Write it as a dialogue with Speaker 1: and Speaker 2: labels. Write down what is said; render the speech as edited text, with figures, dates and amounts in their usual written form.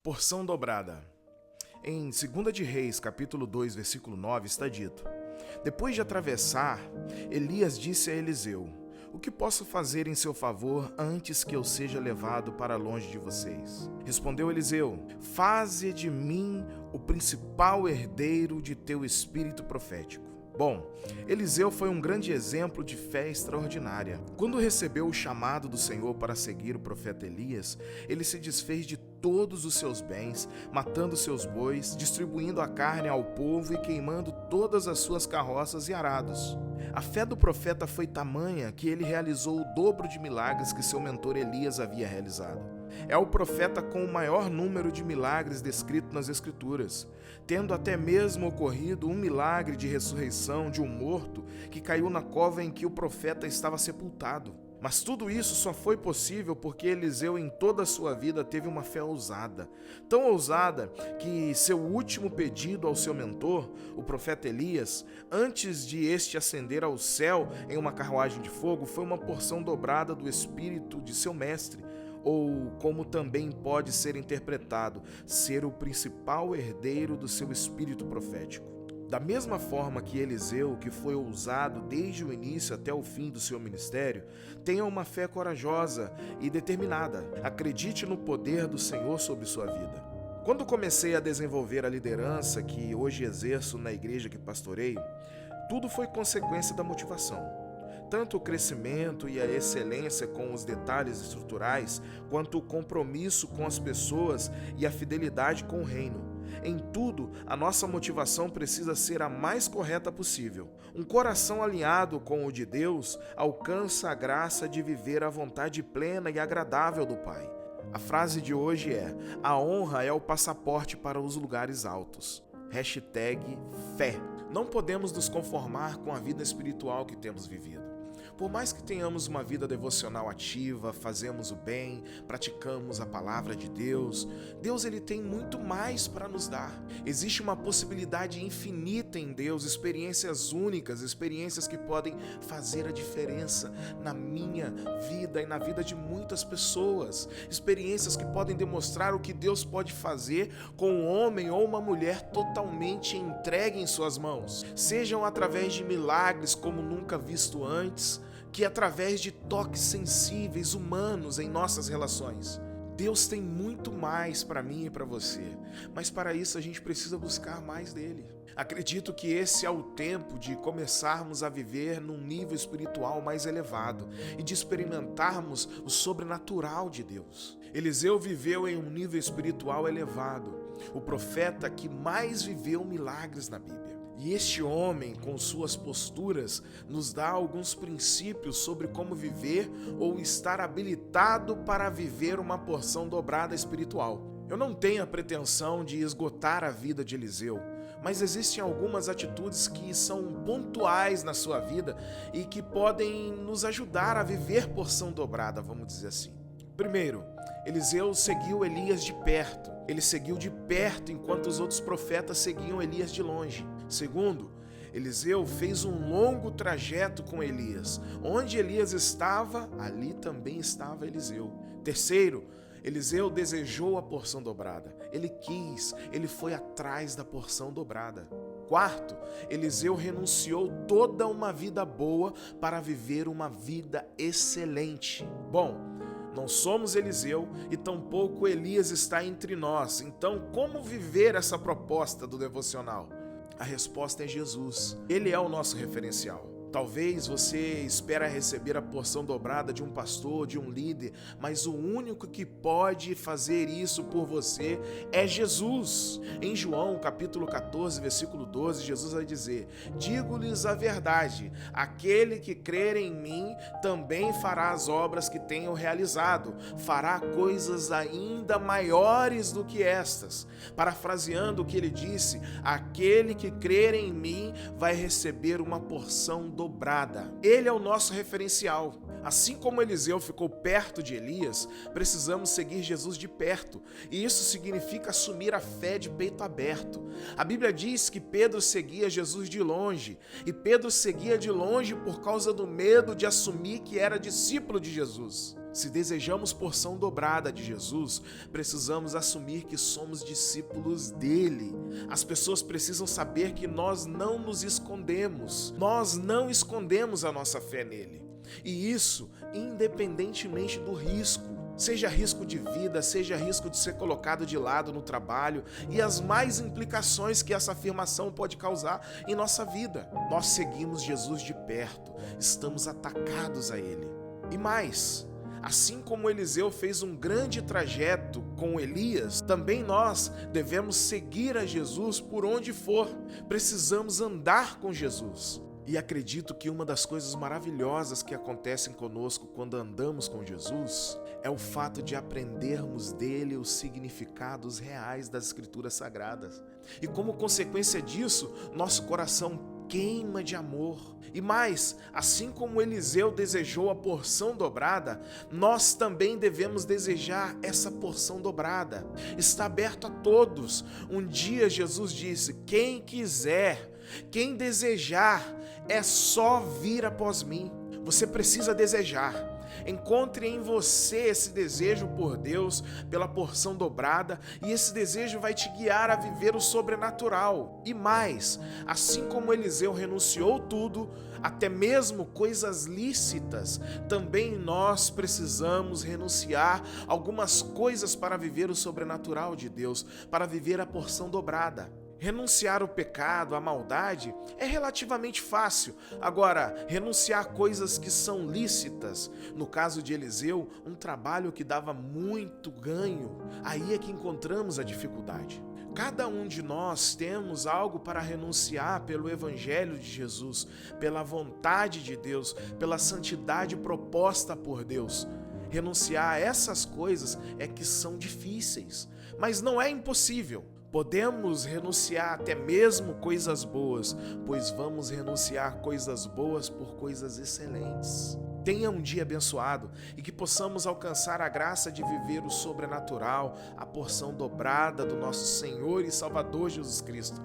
Speaker 1: Porção dobrada. Em 2 de Reis, capítulo 2, versículo 9, está dito: Depois de atravessar, Elias disse a Eliseu: O que posso fazer em seu favor antes que eu seja levado para longe de vocês? Respondeu Eliseu: Faze de mim o principal herdeiro de teu espírito profético. Bom, Eliseu foi um grande exemplo de fé extraordinária. Quando recebeu o chamado do Senhor para seguir o profeta Elias, ele se desfez de todos os seus bens, matando seus bois, distribuindo a carne ao povo e queimando todas as suas carroças e arados. A fé do profeta foi tamanha que ele realizou o dobro de milagres que seu mentor Elias havia realizado. É o profeta com o maior número de milagres descrito nas Escrituras, tendo até mesmo ocorrido um milagre de ressurreição de um morto que caiu na cova em que o profeta estava sepultado. Mas tudo isso só foi possível porque Eliseu em toda a sua vida teve uma fé ousada. Tão ousada que seu último pedido ao seu mentor, o profeta Elias, antes de este ascender ao céu em uma carruagem de fogo, foi uma porção dobrada do espírito de seu mestre, ou como também pode ser interpretado, ser o principal herdeiro do seu espírito profético. Da mesma forma que Eliseu, que foi ousado desde o início até o fim do seu ministério, tenha uma fé corajosa e determinada. Acredite no poder do Senhor sobre sua vida. Quando comecei a desenvolver a liderança que hoje exerço na igreja que pastoreio, tudo foi consequência da motivação. Tanto o crescimento e a excelência com os detalhes estruturais, quanto o compromisso com as pessoas e a fidelidade com o reino. Em tudo, a nossa motivação precisa ser a mais correta possível. Um coração alinhado com o de Deus alcança a graça de viver a vontade plena e agradável do Pai. A frase de hoje é: a honra é o passaporte para os lugares altos. #fé. Não podemos nos conformar com a vida espiritual que temos vivido. Por mais que tenhamos uma vida devocional ativa, fazemos o bem, praticamos a palavra de Deus, Deus ele tem muito mais para nos dar. Existe uma possibilidade infinita em Deus, experiências únicas, experiências que podem fazer a diferença na minha vida e na vida de muitas pessoas. Experiências que podem demonstrar o que Deus pode fazer com um homem ou uma mulher totalmente entregue em suas mãos. Sejam através de milagres como nunca visto antes, que através de toques sensíveis humanos em nossas relações. Deus tem muito mais para mim e para você, mas para isso a gente precisa buscar mais dele. Acredito que esse é o tempo de começarmos a viver num nível espiritual mais elevado e de experimentarmos o sobrenatural de Deus. Eliseu viveu em um nível espiritual elevado, o profeta que mais viveu milagres na Bíblia. E este homem, com suas posturas, nos dá alguns princípios sobre como viver ou estar habilitado para viver uma porção dobrada espiritual. Eu não tenho a pretensão de esgotar a vida de Eliseu, mas existem algumas atitudes que são pontuais na sua vida e que podem nos ajudar a viver porção dobrada, vamos dizer assim. Primeiro, Eliseu seguiu Elias de perto. Ele seguiu de perto enquanto os outros profetas seguiam Elias de longe. Segundo, Eliseu fez um longo trajeto com Elias. Onde Elias estava, ali também estava Eliseu. Terceiro, Eliseu desejou a porção dobrada. Ele quis, ele foi atrás da porção dobrada. Quarto, Eliseu renunciou toda uma vida boa para viver uma vida excelente. Bom, não somos Eliseu e tampouco Elias está entre nós. Então, como viver essa proposta do devocional? A resposta é Jesus. Ele é o nosso referencial. Talvez você espera receber a porção dobrada de um pastor, de um líder, mas o único que pode fazer isso por você é Jesus. Em João, capítulo 14, versículo 12, Jesus vai dizer: Digo-lhes a verdade, aquele que crer em mim também fará as obras que tenho realizado, fará coisas ainda maiores do que estas. Parafraseando o que ele disse, aquele que crer em mim vai receber uma porção dobrada. Ele é o nosso referencial. Assim como Eliseu ficou perto de Elias, precisamos seguir Jesus de perto, e isso significa assumir a fé de peito aberto. A Bíblia diz que Pedro seguia Jesus de longe, e Pedro seguia de longe por causa do medo de assumir que era discípulo de Jesus. Se desejamos porção dobrada de Jesus, precisamos assumir que somos discípulos dele. As pessoas precisam saber que nós não nos escondemos, nós não escondemos a nossa fé nele. E isso independentemente do risco, seja risco de vida, seja risco de ser colocado de lado no trabalho e as mais implicações que essa afirmação pode causar em nossa vida. Nós seguimos Jesus de perto, estamos atacados a ele. E mais, assim como Eliseu fez um grande trajeto com Elias, também nós devemos seguir a Jesus por onde for. Precisamos andar com Jesus. E acredito que uma das coisas maravilhosas que acontecem conosco quando andamos com Jesus é o fato de aprendermos dele os significados reais das Escrituras Sagradas. E como consequência disso, nosso coração queima de amor. E mais, assim como Eliseu desejou a porção dobrada, nós também devemos desejar essa porção dobrada. Está aberto a todos. Um dia Jesus disse: quem quiser, quem desejar, é só vir após mim. Você precisa desejar. Encontre em você esse desejo por Deus, pela porção dobrada, e esse desejo vai te guiar a viver o sobrenatural. E mais, assim como Eliseu renunciou tudo, até mesmo coisas lícitas, também nós precisamos renunciar algumas coisas para viver o sobrenatural de Deus, para viver a porção dobrada. Renunciar ao pecado, à maldade, é relativamente fácil. Agora, renunciar a coisas que são lícitas, no caso de Eliseu, um trabalho que dava muito ganho, aí é que encontramos a dificuldade. Cada um de nós temos algo para renunciar pelo Evangelho de Jesus, pela vontade de Deus, pela santidade proposta por Deus. Renunciar a essas coisas é que são difíceis, mas não é impossível. Podemos renunciar até mesmo coisas boas, pois vamos renunciar coisas boas por coisas excelentes. Tenha um dia abençoado e que possamos alcançar a graça de viver o sobrenatural, a porção dobrada do nosso Senhor e Salvador Jesus Cristo.